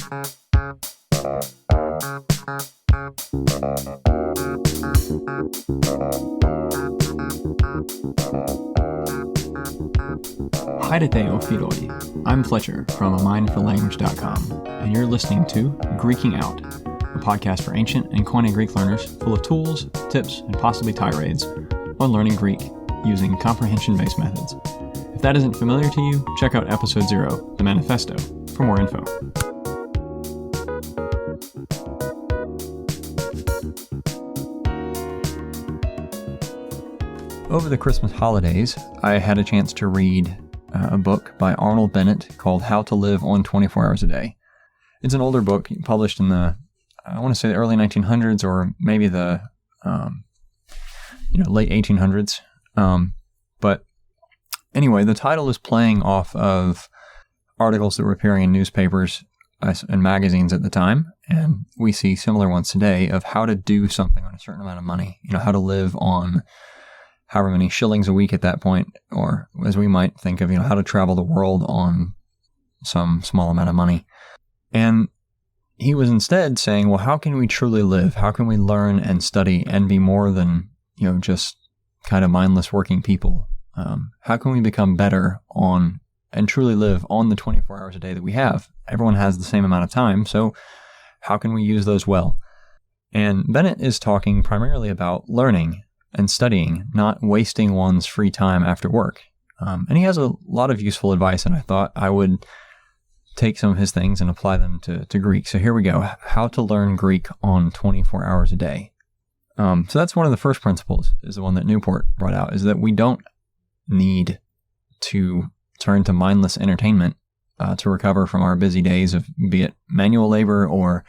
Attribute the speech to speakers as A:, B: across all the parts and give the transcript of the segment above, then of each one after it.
A: Haidete o Philoi. I'm Fletcher from amindforlanguage.com, and you're listening to Greeking Out, a podcast for ancient and Koine Greek learners full of tools, tips, and possibly tirades on learning Greek using comprehension-based methods. If that isn't familiar to you, check out episode 0, The Manifesto, for more info. Over the Christmas holidays, I had a chance to read a book by Arnold Bennett called How to Live on 24 Hours a Day. It's an older book published in the, I want to say the early 1900s or maybe the late 1800s. But anyway, the title is playing off of articles that were appearing in newspapers and magazines at the time, and we see similar ones today of how to do something on a certain amount of money, how to live on however many shillings a week at that point, or as we might think of, how to travel the world on some small amount of money. And he was instead saying, well, how can we truly live? How can we learn and study and be more than, just kind of mindless working people? How can we become better on and truly live on the 24 hours a day that we have? Everyone has the same amount of time, so how can we use those well? And Bennett is talking primarily about learning and studying, not wasting one's free time after work. And he has a lot of useful advice, and I thought I would take some of his things and apply them to Greek. So here we go. How to learn Greek on 24 hours a day. So that's one of the first principles, is the one that Newport brought out, is that we don't need to turn to mindless entertainment to recover from our busy days of, be it manual labor or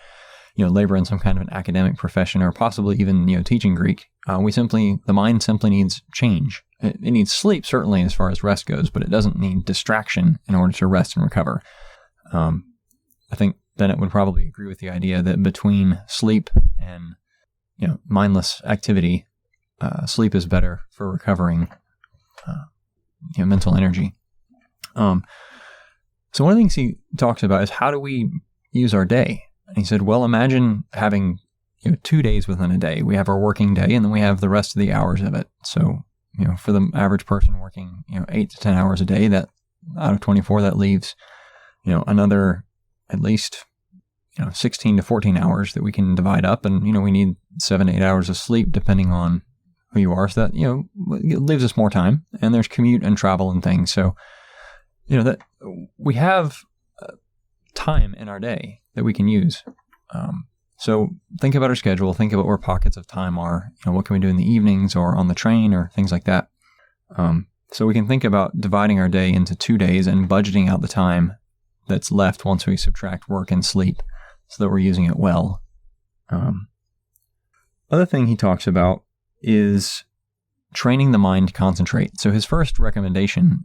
A: labor in some kind of an academic profession, or possibly even, teaching Greek. The mind simply needs change. It needs sleep, certainly, as far as rest goes, but it doesn't need distraction in order to rest and recover. I think Bennett would probably agree with the idea that between sleep and, mindless activity, sleep is better for recovering, mental energy. So one of the things he talks about is, how do we use our day? And he said, well, imagine having 2 days within a day. We have our working day, and then we have the rest of the hours of it. So, for the average person working, 8 to 10 hours a day, that out of 24, that leaves, another at least, 16 to 14 hours that we can divide up. And, we need 7 to 8 hours of sleep, depending on who you are. So that, it leaves us more time. And there's commute and travel and things. So, that we have time in our day that we can use. So think about our schedule, think about where pockets of time are, what can we do in the evenings or on the train or things like that. So we can think about dividing our day into 2 days and budgeting out the time that's left once we subtract work and sleep so that we're using it well. Other thing he talks about is training the mind to concentrate. So his first recommendation,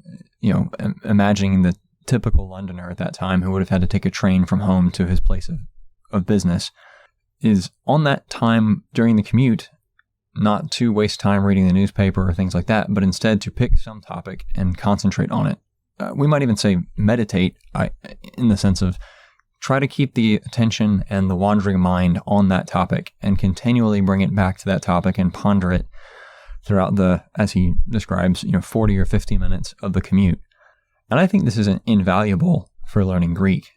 A: imagining the typical Londoner at that time who would have had to take a train from home to his place of business, is on that time during the commute, not to waste time reading the newspaper or things like that, but instead to pick some topic and concentrate on it. We might even say meditate, in the sense of try to keep the attention and the wandering mind on that topic and continually bring it back to that topic and ponder it throughout as he describes, 40 or 50 minutes of the commute. And I think this is invaluable for learning Greek.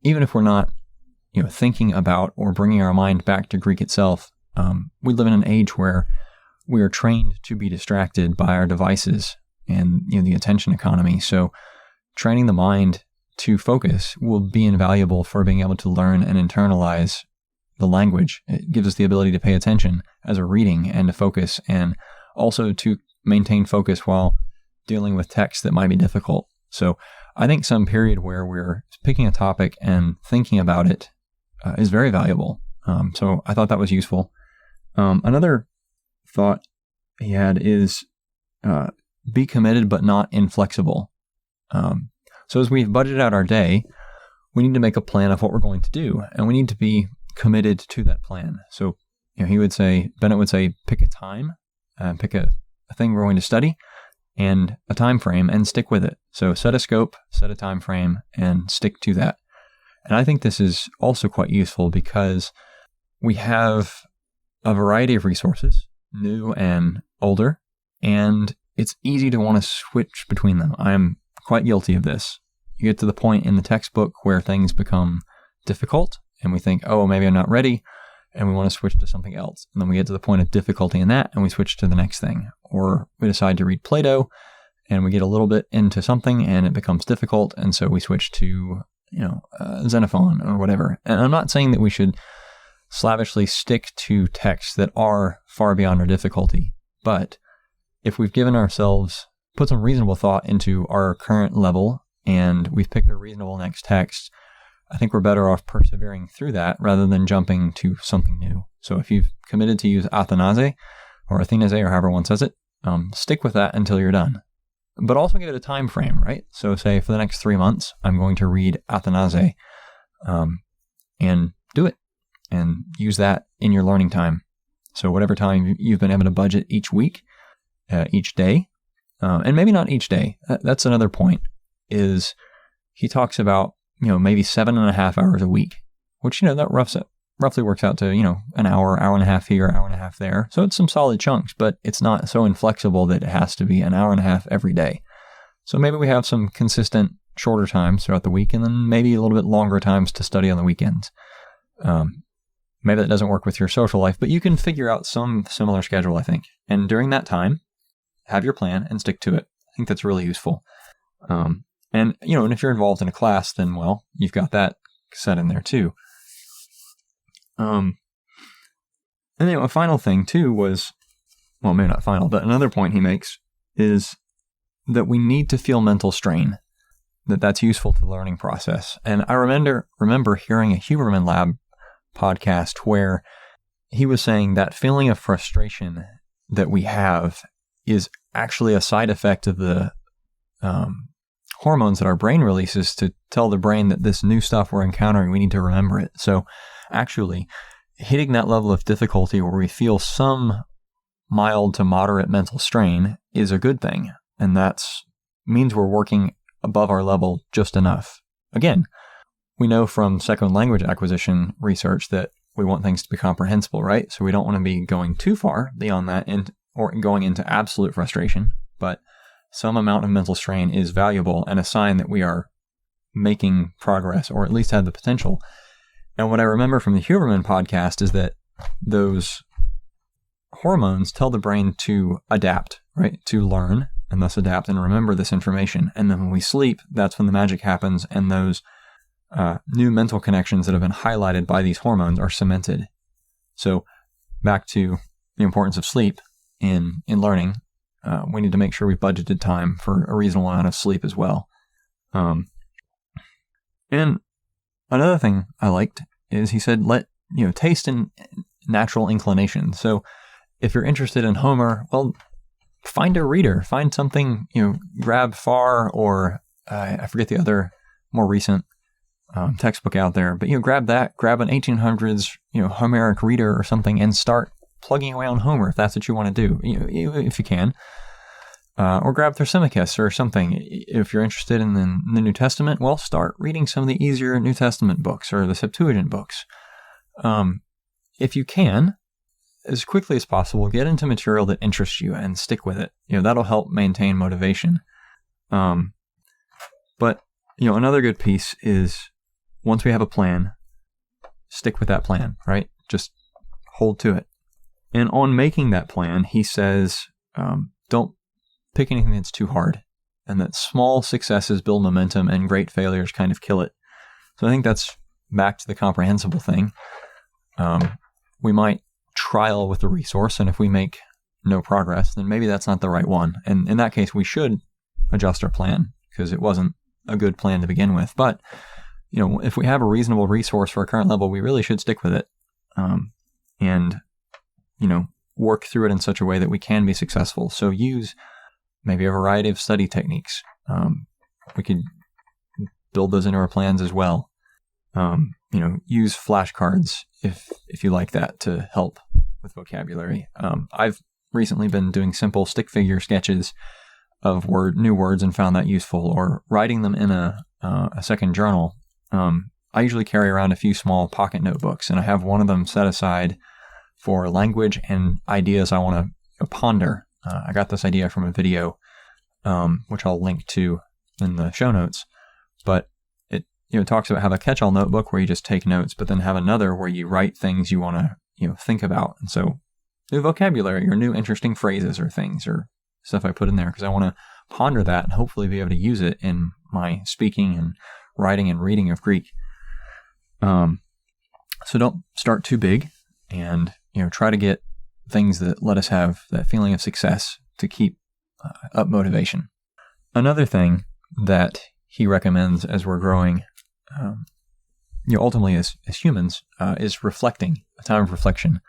A: Even if we're not, thinking about or bringing our mind back to Greek itself, we live in an age where we are trained to be distracted by our devices and, the attention economy. So training the mind to focus will be invaluable for being able to learn and internalize the language. It gives us the ability to pay attention as a reading and to focus, and also to maintain focus while dealing with text that might be difficult. So I think some period where we're picking a topic and thinking about it is very valuable. So I thought that was useful. Another thought he had is be committed but not inflexible. So as we've budgeted out our day, we need to make a plan of what we're going to do, and we need to be committed to that plan. So Bennett would say, pick a time, pick a thing we're going to study, and a time frame, and stick with it. So set a scope, set a time frame, and stick to that. And I think this is also quite useful because we have a variety of resources, new and older, and it's easy to want to switch between them. I'm quite guilty of this. You get to the point in the textbook where things become difficult and we think, oh, maybe I'm not ready, and we want to switch to something else. And then we get to the point of difficulty in that and we switch to the next thing. Or we decide to read Plato and we get a little bit into something and it becomes difficult, and so we switch to Xenophon or whatever. And I'm not saying that we should slavishly stick to texts that are far beyond our difficulty, but if we've put some reasonable thought into our current level and we've picked a reasonable next text, I think we're better off persevering through that rather than jumping to something new. So if you've committed to use Athanase or Athanase or however one says it, stick with that until you're done. But also give it a time frame, right? So say for the next 3 months, I'm going to read Athanase, and do it and use that in your learning time. So whatever time you've been able to budget each week, each day, and maybe not each day. That's another point, is he talks about, maybe 7.5 hours a week, which, that roughly works out to, an hour and a half here, hour and a half there. So it's some solid chunks, but it's not so inflexible that it has to be an hour and a half every day. So maybe we have some consistent shorter times throughout the week and then maybe a little bit longer times to study on the weekends. Maybe that doesn't work with your social life, but you can figure out some similar schedule, I think. And during that time, have your plan and stick to it. I think that's really useful. And if you're involved in a class, then, well, you've got that set in there too. And a final thing too was, well, maybe not final, but another point he makes is that we need to feel mental strain, that's useful to the learning process. And I remember hearing a Huberman Lab podcast where he was saying that feeling of frustration that we have is actually a side effect of the hormones that our brain releases to tell the brain that this new stuff we're encountering, we need to remember it. So actually, hitting that level of difficulty where we feel some mild to moderate mental strain is a good thing. And that means we're working above our level just enough. Again, we know from second language acquisition research that we want things to be comprehensible, right? So we don't want to be going too far beyond that or going into absolute frustration, but some amount of mental strain is valuable and a sign that we are making progress, or at least have the potential. And what I remember from the Huberman podcast is that those hormones tell the brain to adapt, right? To learn and thus adapt and remember this information. And then when we sleep, that's when the magic happens and those new mental connections that have been highlighted by these hormones are cemented. So back to the importance of sleep in learning, we need to make sure we budgeted time for a reasonable amount of sleep as well. And another thing I liked is he said, taste and natural inclination. So if you're interested in Homer, well, find a reader, find something, grab Farr or I forget the other more recent textbook out there, but grab an 1800s, Homeric reader or something and start plugging away on Homer if that's what you want to do, if you can. Or grab Thrasymachus or something. If you're interested in the New Testament, well, start reading some of the easier New Testament books or the Septuagint books. If you can, as quickly as possible, get into material that interests you and stick with it. That'll help maintain motivation. But another good piece is once we have a plan, stick with that plan, right? Just hold to it. And on making that plan, he says, don't pick anything that's too hard, and that small successes build momentum and great failures kind of kill it. So I think that's back to the comprehensible thing. We might trial with the resource, and if we make no progress, then maybe that's not the right one. And in that case, we should adjust our plan because it wasn't a good plan to begin with. But, if we have a reasonable resource for our current level, we really should stick with it. And work through it in such a way that we can be successful. So use maybe a variety of study techniques. We could build those into our plans as well. Use flashcards if you like that to help with vocabulary. I've recently been doing simple stick figure sketches of new words and found that useful, or writing them in a second journal. I usually carry around a few small pocket notebooks, and I have one of them set aside for language and ideas I want to ponder. I got this idea from a video, which I'll link to in the show notes, but it talks about have a catch-all notebook where you just take notes, but then have another where you write things you want to think about. And so new vocabulary or new interesting phrases or things or stuff I put in there because I want to ponder that and hopefully be able to use it in my speaking and writing and reading of Greek. So don't start too big, and try to get things that let us have that feeling of success to keep up motivation. Another thing that he recommends as we're growing, ultimately as humans, is reflecting, a time of reflection.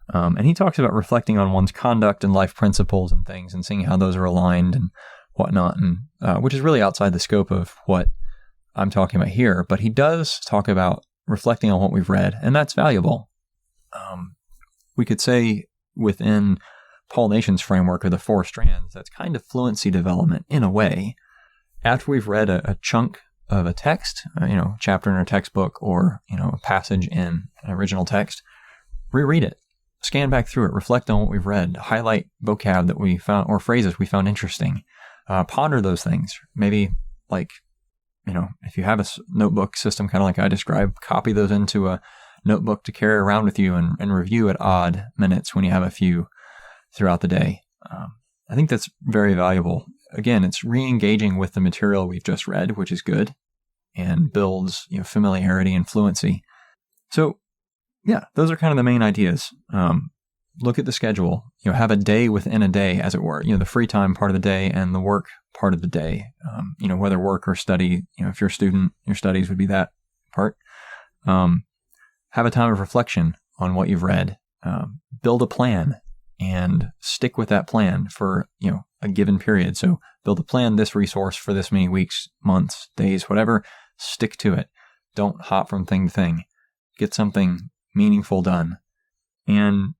A: And he talks about reflecting on one's conduct and life principles and things and seeing how those are aligned and whatnot, and which is really outside the scope of what I'm talking about here. But he does talk about reflecting on what we've read, and that's valuable. We could say within Paul Nation's framework of the 4 strands, that's kind of fluency development in a way. After we've read a chunk of a text, chapter in our textbook or, a passage in an original text, reread it, scan back through it, reflect on what we've read, highlight vocab that we found or phrases we found interesting, ponder those things. Maybe if you have a notebook system, kind of like I described, copy those into a notebook to carry around with you and review at odd minutes when you have a few throughout the day. I think that's very valuable. Again, it's re-engaging with the material we've just read, which is good and builds familiarity and fluency. So yeah, those are kind of the main ideas. Look at the schedule, have a day within a day, as it were, the free time part of the day and the work part of the day, whether work or study, if you're a student, your studies would be that part. Have a time of reflection on what you've read, build a plan and stick with that plan for, a given period. So build a plan, this resource for this many weeks, months, days, whatever, stick to it. Don't hop from thing to thing. Get something meaningful done. And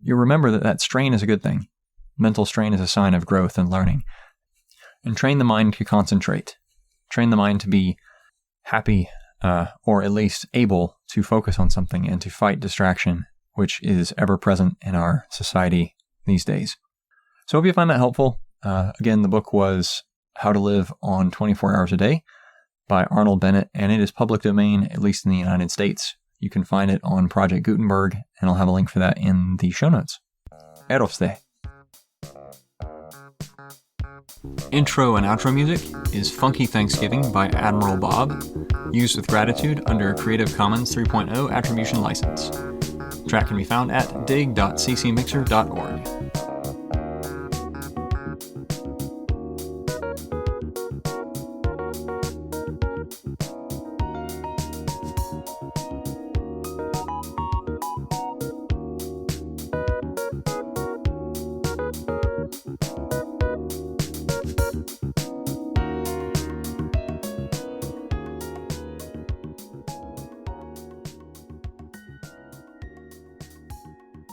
A: you remember that strain is a good thing. Mental strain is a sign of growth and learning. And train the mind to concentrate. Train the mind to be happy, or at least able to focus on something and to fight distraction, which is ever present in our society these days. So I hope you find that helpful. Again, the book was How to Live on 24 Hours a Day by Arnold Bennett, and it is public domain, at least in the United States. You can find it on Project Gutenberg, and I'll have a link for that in the show notes. Eroste. Intro and outro music is Funky Thanksgiving by Admiral Bob, used with gratitude under Creative Commons 3.0 Attribution License. The track can be found at dig.ccmixer.org.